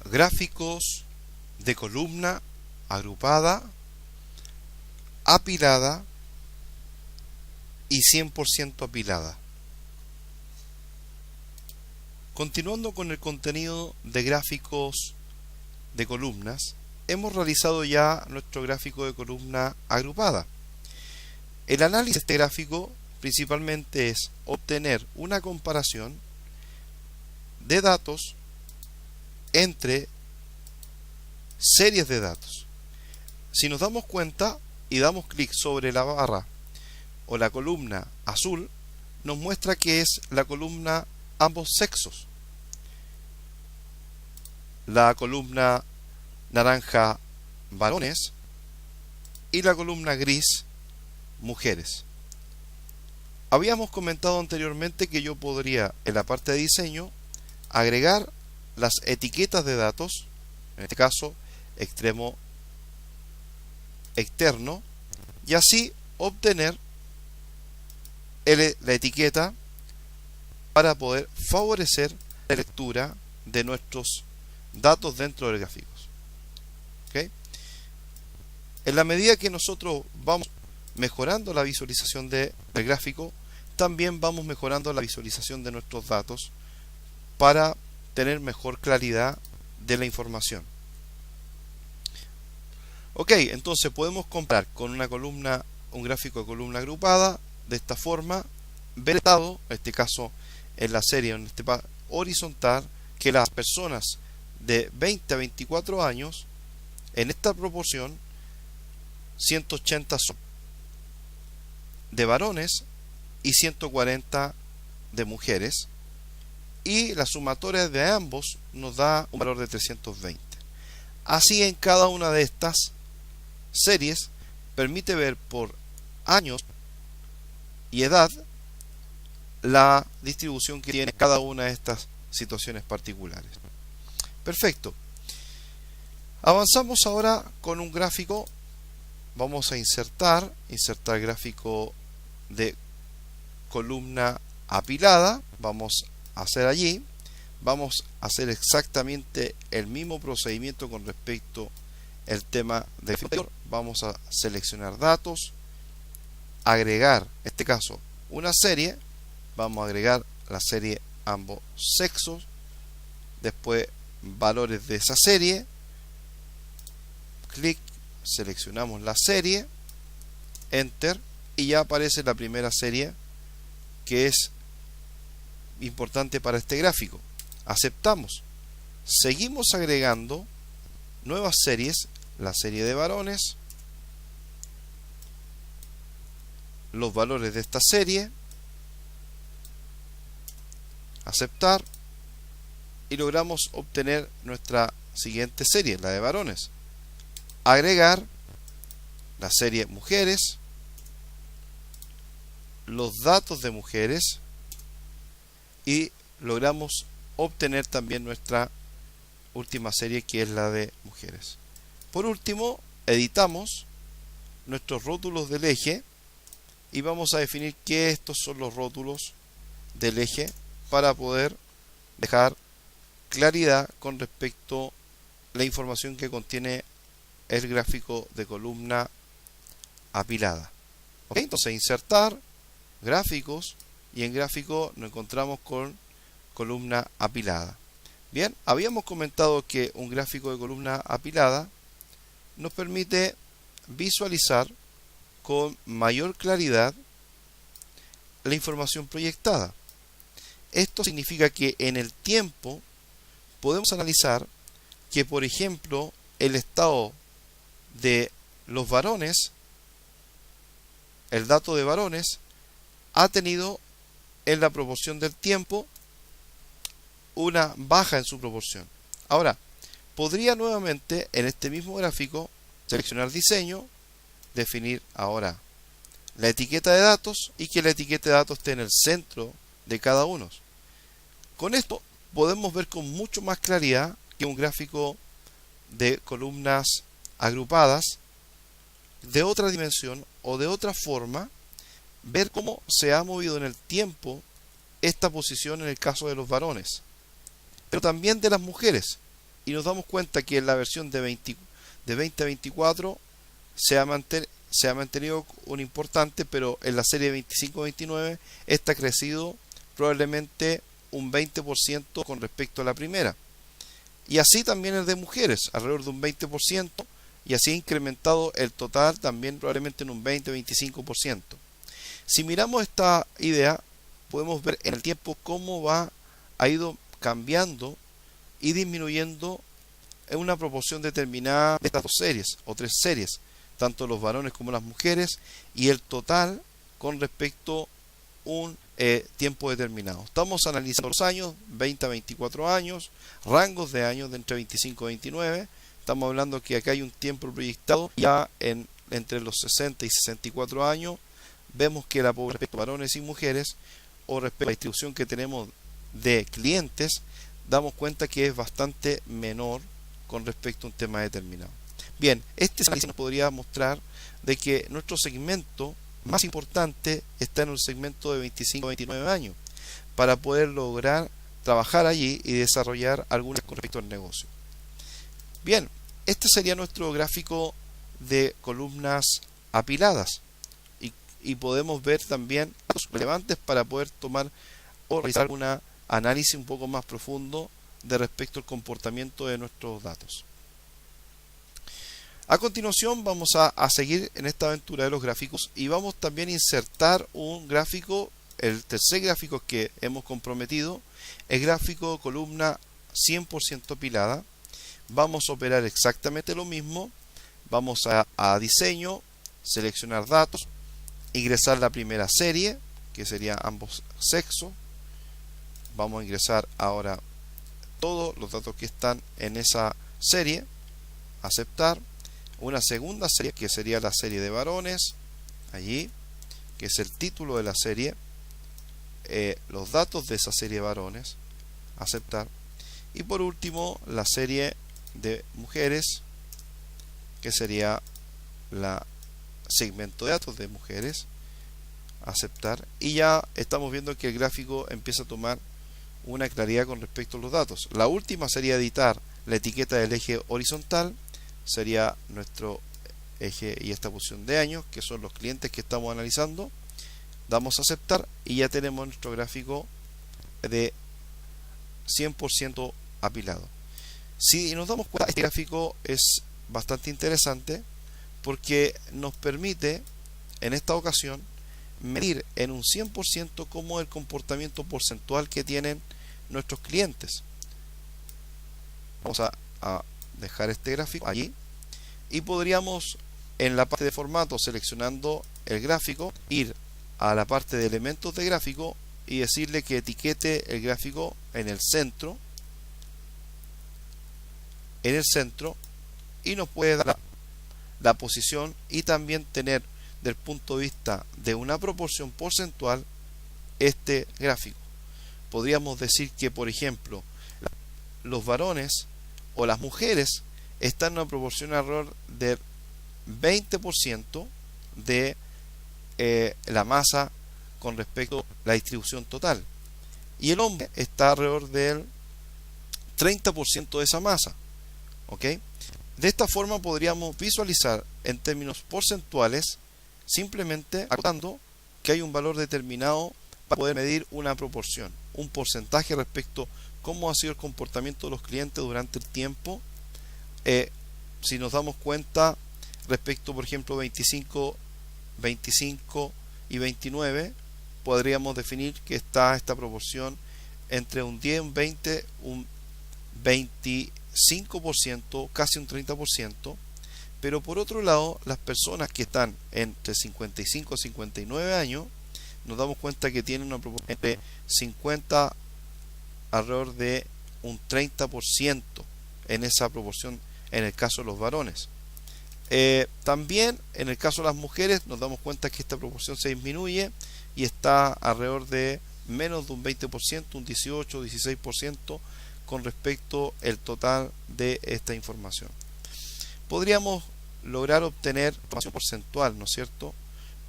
gráficos de columna agrupada, apilada y 100% apilada. Continuando con el contenido de gráficos de columnas, hemos realizado ya nuestro gráfico de columna agrupada. El análisis de este gráfico principalmente es obtener una comparación de datos entre series de datos. Si nos damos cuenta y damos clic sobre la barra o la columna azul, nos muestra que es la columna ambos sexos. La columna naranja varones y la columna gris mujeres. Habíamos comentado anteriormente que yo podría en la parte de diseño agregar las etiquetas de datos, en este caso extremo externo, y así obtener la etiqueta para poder favorecer la lectura de nuestros datos dentro de gráficos. ¿Okay? En la medida que nosotros vamos mejorando la visualización del gráfico, también vamos mejorando la visualización de nuestros datos para tener mejor claridad de la información. Ok, entonces podemos comparar con una columna, un gráfico de columna agrupada de esta forma, ver el estado, en este caso en la serie en este horizontal, que las personas de 20 a 24 años en esta proporción 180 son de varones y 140 de mujeres, y la sumatoria de ambos nos da un valor de 320. Así, en cada una de estas series permite ver por años y edad la distribución que tiene cada una de estas situaciones particulares. Perfecto. Avanzamos ahora con un gráfico. Vamos a insertar gráfico de columna apilada. Vamos a hacer allí. Vamos a hacer exactamente el mismo procedimiento con respecto al tema del anterior. Vamos a seleccionar datos, agregar, en este caso, una serie. Vamos a agregar la serie ambos sexos, después valores de esa serie, clic, seleccionamos la serie, enter, y ya aparece la primera serie que es importante para este gráfico. Aceptamos. Seguimos agregando nuevas series, la serie de varones, los valores de esta serie, aceptar, y logramos obtener nuestra siguiente serie, la de varones. Agregar la serie mujeres, los datos de mujeres, y logramos obtener también nuestra última serie, que es la de mujeres. Por último, editamos nuestros rótulos del eje y vamos a definir que estos son los rótulos del eje para poder dejar claridad con respecto a la información que contiene el gráfico de columna apilada. ¿Okay? Entonces, insertar gráficos, y en gráfico nos encontramos con columna apilada. Bien, habíamos comentado que un gráfico de columna apilada nos permite visualizar con mayor claridad la información proyectada. Esto significa que en el tiempo podemos analizar que, por ejemplo, el estado de los varones, el dato de varones, ha tenido en la proporción del tiempo una baja en su proporción. Ahora, podría nuevamente en este mismo gráfico seleccionar diseño, definir ahora la etiqueta de datos y que la etiqueta de datos esté en el centro de cada uno. Con esto podemos ver con mucho más claridad que un gráfico de columnas agrupadas de otra dimensión o de otra forma, ver cómo se ha movido en el tiempo esta posición en el caso de los varones, pero también de las mujeres. y nos damos cuenta que en la versión de 2024 se ha mantenido un importante, pero en la serie 25-29 esta ha crecido probablemente un 20% con respecto a la primera. Y así también el de mujeres, alrededor de un 20%, y así ha incrementado el total también probablemente en un 20-25%. Si miramos esta idea, podemos ver en el tiempo cómo ha ido cambiando y disminuyendo en una proporción determinada de estas dos series o tres series, tanto los varones como las mujeres, y el total con respecto a un tiempo determinado. Estamos analizando los años, 20 a 24 años, rangos de años de entre 25 y 29. Estamos hablando que acá hay un tiempo proyectado ya entre los 60 y 64 años. Vemos que la población respecto a varones y mujeres, o respecto a la distribución que tenemos de clientes, damos cuenta que es bastante menor con respecto a un tema determinado. Bien, este análisis nos podría mostrar de que nuestro segmento más importante está en un segmento de 25 a 29 años, para poder lograr trabajar allí y desarrollar algunas con respecto al negocio. Bien, este sería nuestro gráfico de columnas apiladas, y podemos ver también los relevantes para poder tomar o realizar un análisis un poco más profundo de respecto al comportamiento de nuestros datos. A continuación vamos a seguir en esta aventura de los gráficos, y vamos también a insertar un gráfico, el tercer gráfico que hemos comprometido, el gráfico de columna 100% apilada. Vamos a operar exactamente lo mismo. Vamos a diseño, seleccionar datos, ingresar la primera serie, que sería ambos sexos. Vamos a ingresar ahora todos los datos que están en esa serie, aceptar. Una segunda serie, que sería la serie de varones, allí, que es el título de la serie, los datos de esa serie de varones, aceptar. Y por último, la serie de mujeres, que sería la segmento de datos de mujeres, aceptar. Y ya estamos viendo que el gráfico empieza a tomar una claridad con respecto a los datos. La última sería editar la etiqueta del eje horizontal, sería nuestro eje y esta posición de años, que son los clientes que estamos analizando. Damos a aceptar y ya tenemos nuestro gráfico de 100% apilado. Si nos damos cuenta, este gráfico es bastante interesante porque nos permite en esta ocasión medir en un 100% cómo es el comportamiento porcentual que tienen nuestros clientes. Vamos a dejar este gráfico allí, y podríamos en la parte de formato, seleccionando el gráfico, ir a la parte de elementos de gráfico y decirle que etiquete el gráfico en el centro, y nos puede dar la posición, y también tener del punto de vista de una proporción porcentual este gráfico. Podríamos decir que, por ejemplo, los varones o las mujeres están en una proporción alrededor del 20% de la masa con respecto a la distribución total, y el hombre está alrededor del 30% de esa masa. ¿Ok? De esta forma podríamos visualizar en términos porcentuales, simplemente acotando que hay un valor determinado para poder medir una proporción, un porcentaje respecto a cómo ha sido el comportamiento de los clientes durante el tiempo. Si nos damos cuenta respecto, por ejemplo, 25, 25 y 29, podríamos definir que está esta proporción entre un 10, un 20, un 25%, casi un 30%. Pero por otro lado, las personas que están entre 55 y 59 años, nos damos cuenta que tienen una proporción entre 50 alrededor de un 30% en esa proporción en el caso de los varones. También en el caso de las mujeres nos damos cuenta que esta proporción se disminuye y está alrededor de menos de un 20%, un 18 o 16% con respecto al total de esta información. Podríamos lograr obtener información porcentual, ¿no es cierto?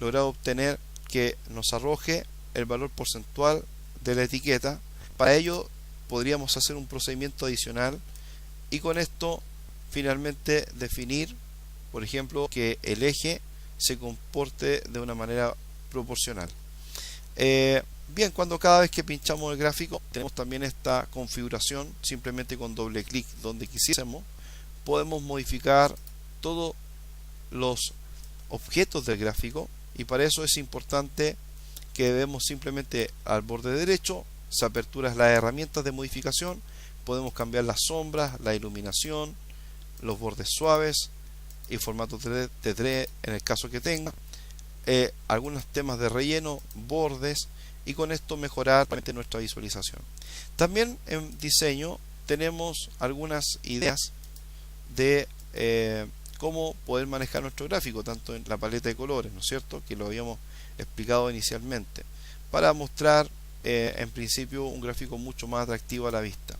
Lograr obtener que nos arroje el valor porcentual de la etiqueta. Para ello podríamos hacer un procedimiento adicional y con esto finalmente definir, por ejemplo, que el eje se comporte de una manera proporcional. Bien, cuando cada vez que pinchamos el gráfico tenemos también esta configuración, simplemente con doble clic donde quisiésemos podemos modificar todos los objetos del gráfico, y para eso es importante que debemos simplemente al borde derecho se aperturan las herramientas de modificación, podemos cambiar las sombras, la iluminación, los bordes suaves y formato T3 en el caso que tenga, algunos temas de relleno, bordes, y con esto mejorar nuestra visualización. También en diseño tenemos algunas ideas de cómo poder manejar nuestro gráfico, tanto en la paleta de colores, ¿no es cierto?, que lo habíamos explicado inicialmente, para mostrar en principio un gráfico mucho más atractivo a la vista.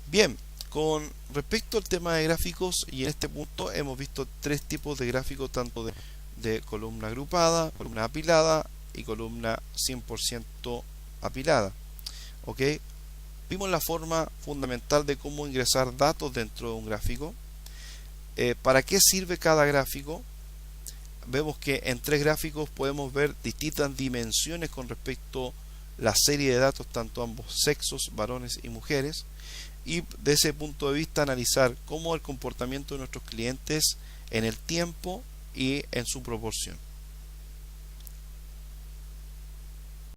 Bien, con respecto al tema de gráficos, y en este punto hemos visto tres tipos de gráficos, tanto de columna agrupada, columna apilada y columna 100% apilada. ¿Ok? Vimos la forma fundamental de cómo ingresar datos dentro de un gráfico. ¿Para qué sirve cada gráfico? Vemos que en tres gráficos podemos ver distintas dimensiones con respecto a la serie de datos, tanto ambos sexos, varones y mujeres, y de ese punto de vista analizar cómo el comportamiento de nuestros clientes en el tiempo y en su proporción.